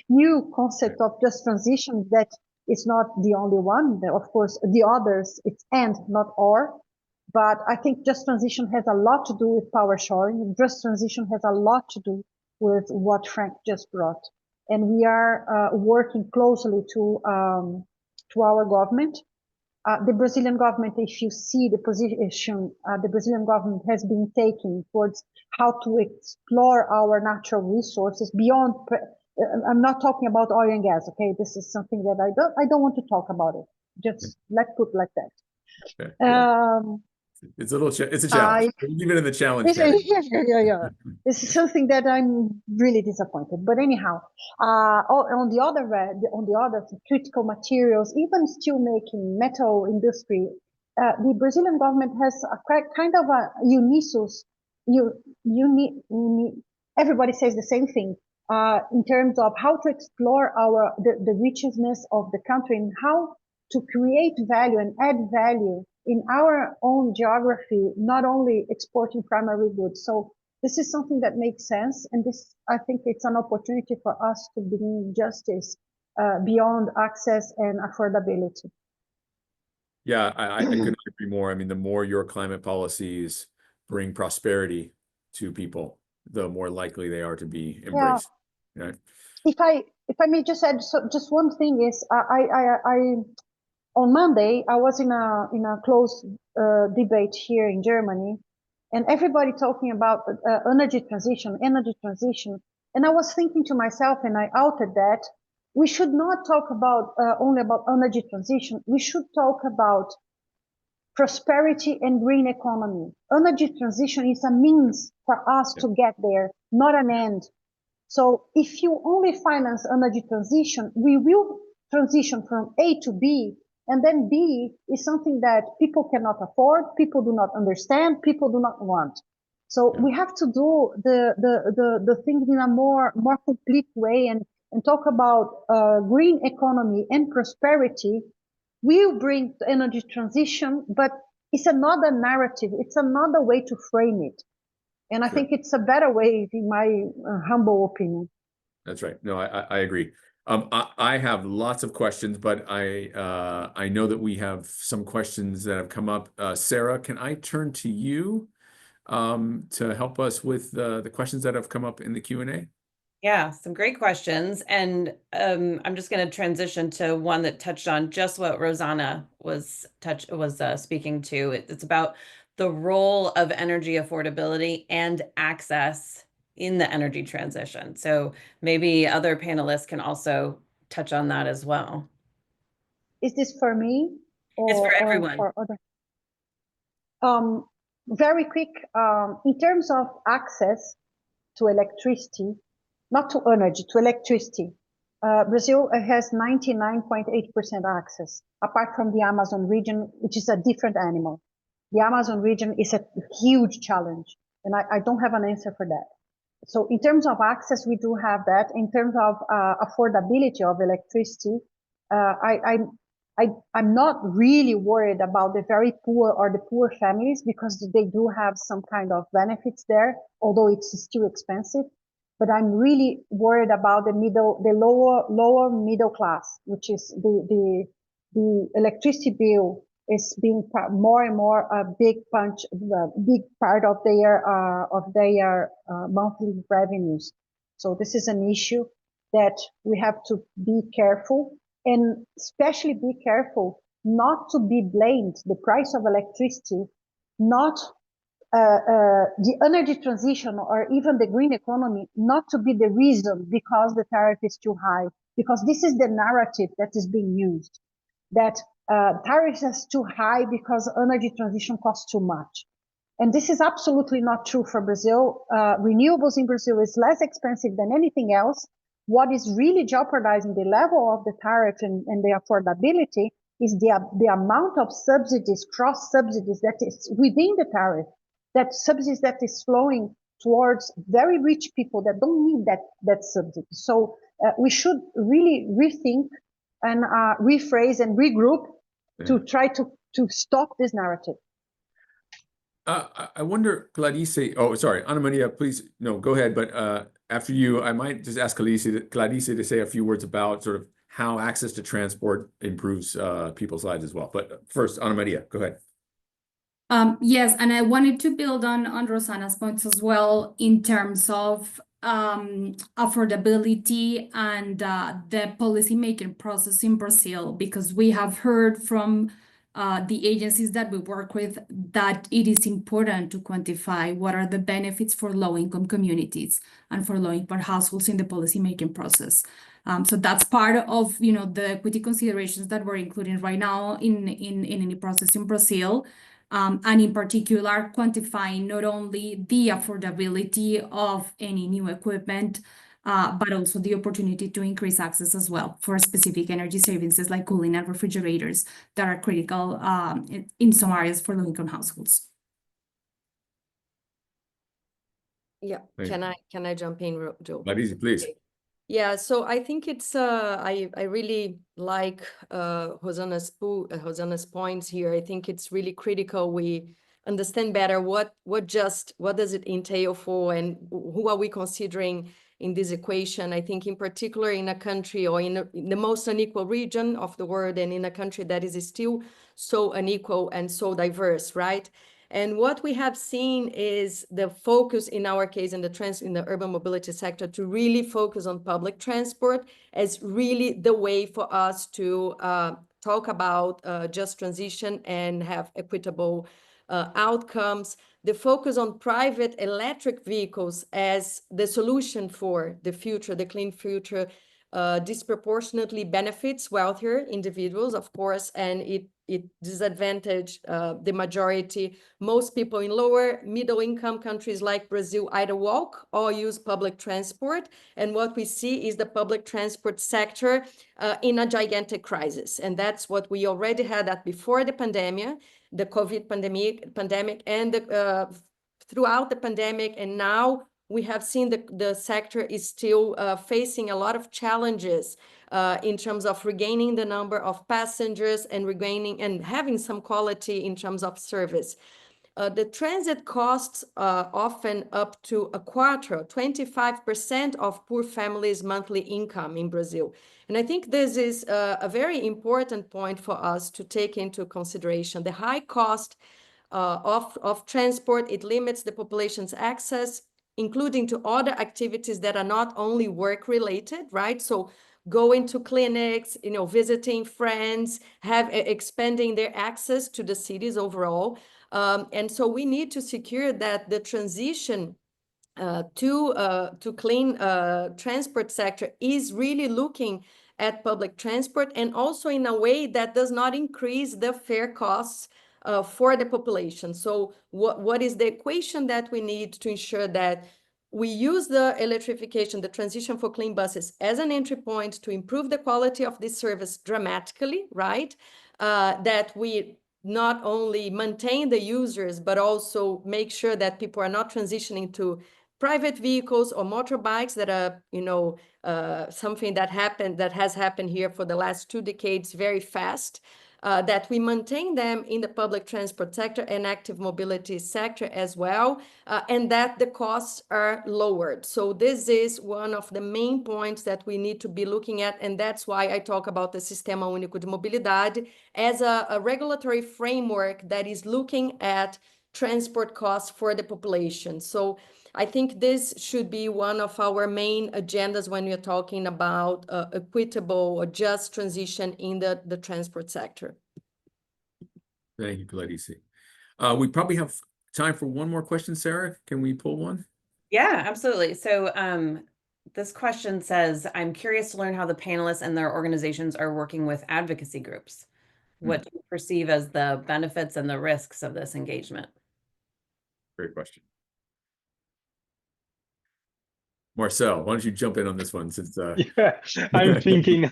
new concept of just transition that is not the only one. Of course, the others, it's and, not or. But I think just transition has a lot to do with power shoring. Just transition has a lot to do with what Frank just brought. And we are working closely to our government. The Brazilian government, if you see the position the Brazilian government has been taking towards how to explore our natural resources beyond, I'm not talking about oil and gas, okay? This is something that I don't want to talk about it. Just let's put it like that. Okay, yeah. It's a challenge. We'll leave it in the challenge. Yeah. This is something that I'm really disappointed. But anyhow, on the other critical materials, even steel making, metal industry, the Brazilian government has a kind of a everybody says the same thing in terms of how to explore the richness of the country and how to create value and add value in our own geography, not only exporting primary goods. So this is something that makes sense. And this, I think it's an opportunity for us to bring justice beyond access and affordability. Yeah, I couldn't agree more. I mean, the more your climate policies bring prosperity to people, the more likely they are to be embraced. Right? If I may just add, so just one thing is, on Monday I was in a close debate here in Germany, and everybody talking about energy transition, and I was thinking to myself, and I outed that we should not talk about only about energy transition. We should talk about prosperity and green economy. Energy transition is a means for us to get there, not an end. So if you only finance energy transition, we will transition from A to B, and then B is something that people cannot afford, people do not understand, people do not want. So we have to do the things in a more complete way, and talk about green economy and prosperity will bring energy transition, but it's another narrative, it's another way to frame it. And I think it's a better way, in my humble opinion. That's right. No, I agree. I have lots of questions, but I know that we have some questions that have come up. Sarah, can I turn to you to help us with the questions that have come up in the Q&A? Yeah, some great questions. And I'm just going to transition to one that touched on just what Rosanna was speaking to. It's about the role of energy affordability and access in the energy transition. So maybe other panelists can also touch on that as well. Is this for me? It's for everyone. Or other? Very quick, in terms of access to electricity, not to energy, to electricity, Brazil has 99.8% access, apart from the Amazon region, which is a different animal. The Amazon region is a huge challenge, and I don't have an answer for that. So in terms of access, we do have that. In terms of affordability of electricity, I'm not really worried about the very poor or the poor families, because they do have some kind of benefits there, although it's still expensive. But I'm really worried about the lower middle class, which is the electricity bill is being more and more a big part of their monthly revenues. So this is an issue that we have to be careful, and especially be careful not to be blamed, the price of electricity, not the energy transition or even the green economy, not to be the reason because the tariff is too high, because this is the narrative that is being used, that tariffs is too high because energy transition costs too much. And this is absolutely not true for Brazil. Renewables in Brazil is less expensive than anything else. What is really jeopardizing the level of the tariff and the affordability is the amount of subsidies, cross subsidies that is within the tariff, that subsidies that is flowing towards very rich people that don't need that subsidy. So we should really rethink and rephrase and regroup to try to stop this narrative. I wonder, Clarice, oh, sorry, Ana Maria, please, no, go ahead. But after you, I might just ask Clarice to say a few words about sort of how access to transport improves people's lives as well. But first, Ana Maria, go ahead. Yes, and I wanted to build on Rosanna's points as well in terms of affordability and the policymaking process in Brazil, because we have heard from the agencies that we work with that it is important to quantify what are the benefits for low-income communities and for low-income households in the policymaking process. So that's part of the equity considerations that we're including right now in any process in Brazil. And in particular, quantifying not only the affordability of any new equipment, but also the opportunity to increase access as well for specific energy services like cooling and refrigerators that are critical in some areas for low-income households. Yeah, can I jump in, Joe? Clarice, please. Okay. Yeah, so I think it's I really like Rosanna's points here. I think it's really critical we understand better what does it entail for, and who are we considering in this equation. I think in particular in a country or in the most unequal region of the world, and in a country that is still so unequal and so diverse, right? And what we have seen is the focus in our case in the urban mobility sector to really focus on public transport as really the way for us to talk about just transition and have equitable outcomes. The focus on private electric vehicles as the solution for the future, the clean future, disproportionately benefits wealthier individuals, of course, and it disadvantages the majority. Most people in lower middle income countries like Brazil either walk or use public transport. And what we see is the public transport sector in a gigantic crisis. And that's what we already had that before the pandemic, the COVID pandemic, and throughout the pandemic. And now we have seen the sector is still facing a lot of challenges in terms of regaining the number of passengers and regaining and having some quality in terms of service. The transit costs often up to a quarter, 25% of poor families' monthly income in Brazil. And I think this is a very important point for us to take into consideration. The high cost of transport, it limits the population's access, including to other activities that are not only work-related, right? So going to clinics, visiting friends, expanding their access to the cities overall. And so we need to secure that the transition to clean transport sector is really looking at public transport, and also in a way that does not increase the fare costs for the population. So what is the equation that we need to ensure that we use the electrification, the transition for clean buses as an entry point to improve the quality of this service dramatically, right? That we not only maintain the users, but also make sure that people are not transitioning to private vehicles or motorbikes that are, something that has happened here for the last 2 decades very fast. That we maintain them in the public transport sector and active mobility sector as well, and that the costs are lowered. So this is one of the main points that we need to be looking at, and that's why I talk about the Sistema Único de Mobilidade as a regulatory framework that is looking at transport costs for the population. So I think this should be one of our main agendas when we're talking about equitable or just transition in the transport sector. Thank you, Gladys. We probably have time for one more question, Sarah. Can we pull one? Yeah, absolutely. So this question says, I'm curious to learn how the panelists and their organizations are working with advocacy groups. What do you perceive as the benefits and the risks of this engagement? Great question. Marcel, why don't you jump in on this one since yeah, I'm thinking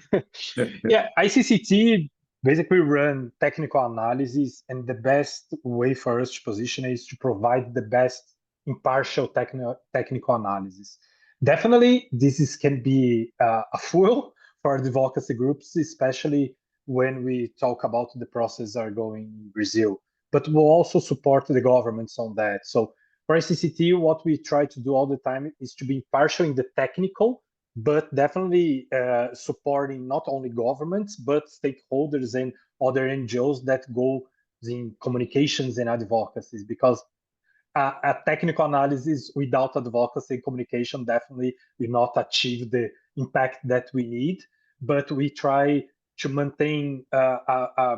yeah, ICCT basically run technical analysis, and the best way for us to position is to provide the best impartial technical analysis. Definitely this can be a fuel for advocacy groups, especially when we talk about the process are going in Brazil, but we'll also support the governments on that. So for ICCT, what we try to do all the time is to be impartial in the technical, but definitely supporting not only governments, but stakeholders and other NGOs that go in communications and advocacies, because a technical analysis without advocacy and communication definitely will not achieve the impact that we need. But we try to maintain a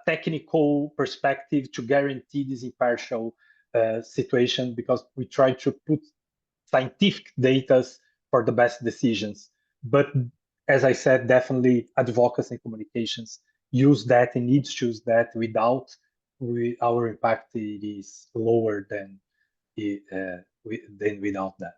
technical perspective to guarantee this impartial situation, because we try to put scientific data for the best decisions. But as I said, definitely advocacy and communications use that and needs to use that. Without our impact, it is lower than without that.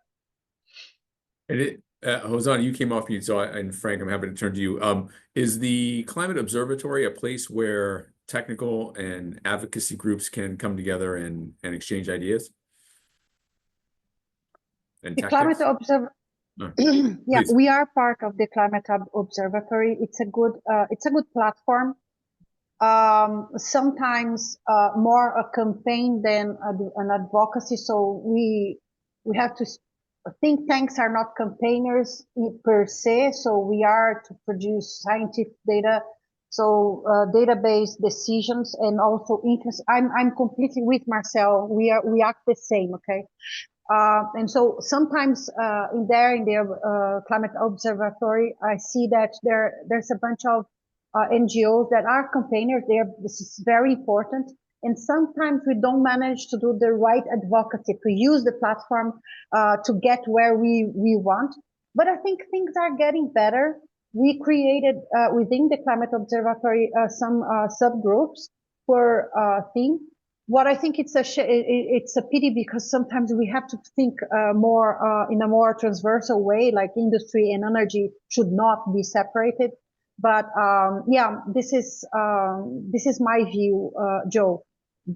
And Hosanna, you came off mute, so and Frank, I'm happy to turn to you. Is the Climate Observatory a place where technical and advocacy groups can come together and exchange ideas? And the Climate Observatory. Yeah, please. we are part of the Climate Observatory. It's a good platform. Sometimes more a campaign than an advocacy. So we have to think tanks are not campaigners per se, so we are to produce scientific data, so database decisions and also interest. I'm completely with Marcel. We act the same, okay? And so sometimes in the climate observatory, I see that there's a bunch of NGOs that are campaigners. This is very important. And sometimes we don't manage to do the right advocacy, to use the platform to get where we want. But I think things are getting better. We created within the climate observatory some subgroups for theme. What I think it's a pity because sometimes we have to think more in a more transversal way, like industry and energy should not be separated. But yeah, this is my view, Joe.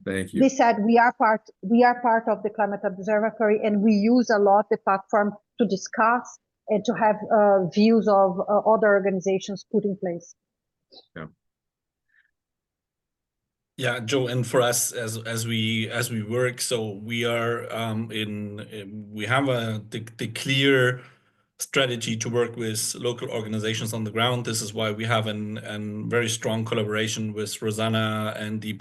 Thank you. This said, we are part of the climate observatory, and we use a lot the platform to discuss and to have views of other organizations put in place. Yeah. Yeah, Joe, and for us as we work, so we are we have the clear strategy to work with local organizations on the ground. This is why we have an very strong collaboration with Rosanna and D+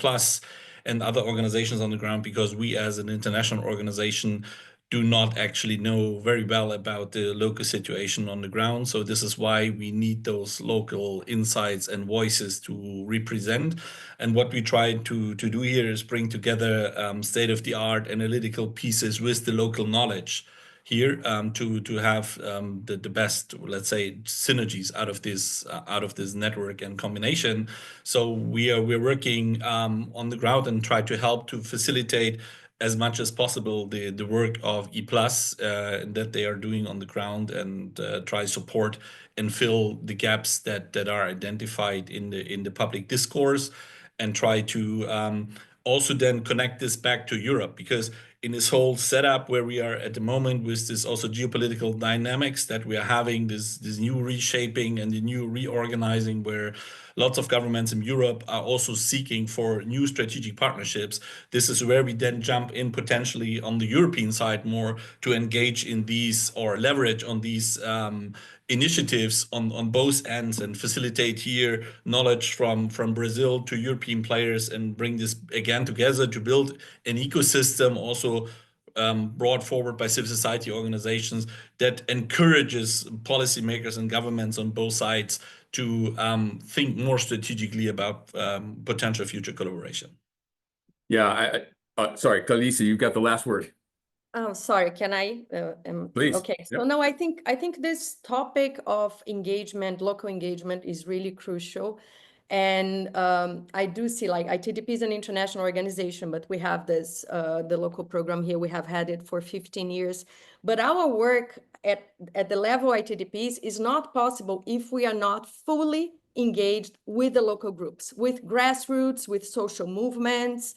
and other organizations on the ground, because we as an international organization do not actually know very well about the local situation on the ground. So this is why we need those local insights and voices to represent. And what we try to do here is bring together state-of-the-art analytical pieces with the local knowledge here to have the best, let's say, synergies out of this network and combination. So we're working on the ground and try to help to facilitate as much as possible the work of E+ that they are doing on the ground, and try support and fill the gaps that are identified in the public discourse, and try to also then connect this back to Europe, because in this whole setup where we are at the moment with this also geopolitical dynamics that we are having, this new reshaping and the new reorganizing, where lots of governments in Europe are also seeking for new strategic partnerships. This is where we then jump in potentially on the European side more to engage in these or leverage on these initiatives on both ends, and facilitate here knowledge from Brazil to European players, and bring this again together to build an ecosystem also brought forward by civil society organizations that encourages policymakers and governments on both sides to think more strategically about potential future collaboration. Yeah, sorry, Kalisa, you've got the last word. Oh, sorry, can I? Please. Okay, so Yep. no, I think this topic of engagement, local engagement, is really crucial. And I do see, like, ITDP is an international organization, but we have this, the local program here, we have had it for 15 years. But our work at the level ITDPs is not possible if we are not fully engaged with the local groups, with grassroots, with social movements.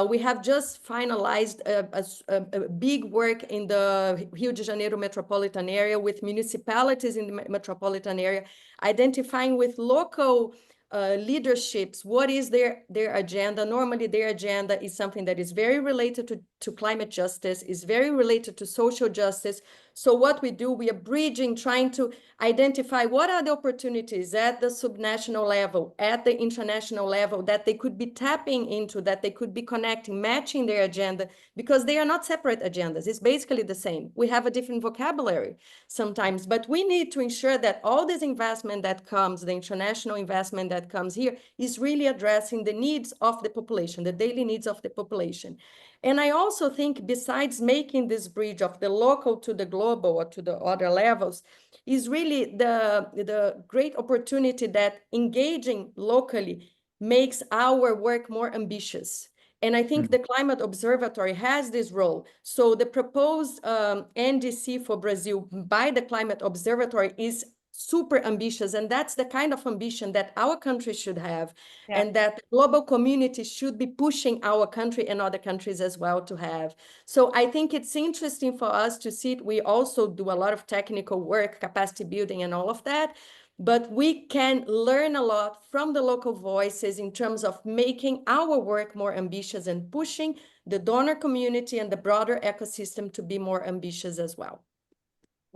We have just finalized a big work in the Rio de Janeiro metropolitan area with municipalities in the metropolitan area, identifying with local leaderships what is their agenda. Normally their agenda is something that is very related to climate justice, is very related to social justice. So what we do, we are bridging, trying to identify what are the opportunities at the subnational level, at the international level, that they could be tapping into, that they could be connecting, matching their agenda, because they are not separate agendas. It's basically the same. We have a different vocabulary sometimes, but we need to ensure that all this investment that comes, the international investment that comes here, is really addressing the needs of the population, the daily needs of the population. And I also think, besides making this bridge of the local to the global or to the other levels, is really the great opportunity that engaging locally makes our work more ambitious. And I think the Climate Observatory has this role. So the proposed NDC for Brazil by the Climate Observatory is super ambitious, and that's the kind of ambition that our country should have, and that the global community should be pushing our country and other countries as well to have. So I think it's interesting for us to see it. We also do a lot of technical work, capacity building and all of that, but we can learn a lot from the local voices in terms of making our work more ambitious and pushing the donor community and the broader ecosystem to be more ambitious as well.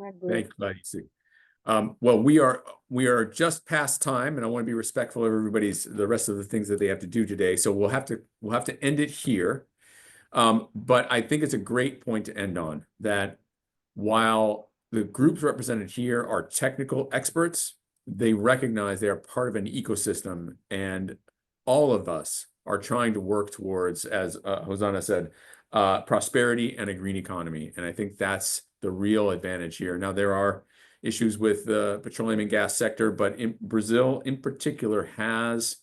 I agree. Thanks, Laisi. Well, we are just past time, and I want to be respectful of the rest of the things that they have to do today. So we'll have to end it here. But I think it's a great point to end on, that while the groups represented here are technical experts, they recognize they are part of an ecosystem, and all of us are trying to work towards, as Hosanna said, prosperity and a green economy. And I think that's the real advantage here. Now, there are issues with the petroleum and gas sector, but Brazil in particular has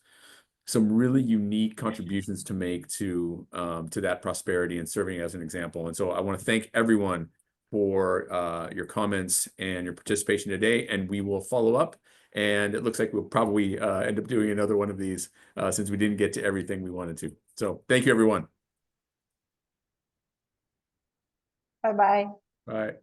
some really unique contributions to make to that prosperity and serving as an example. And so I want to thank everyone for your comments and your participation today, and we will follow up. And it looks like we'll probably end up doing another one of these since we didn't get to everything we wanted to. So thank you, everyone. Bye-bye. Bye.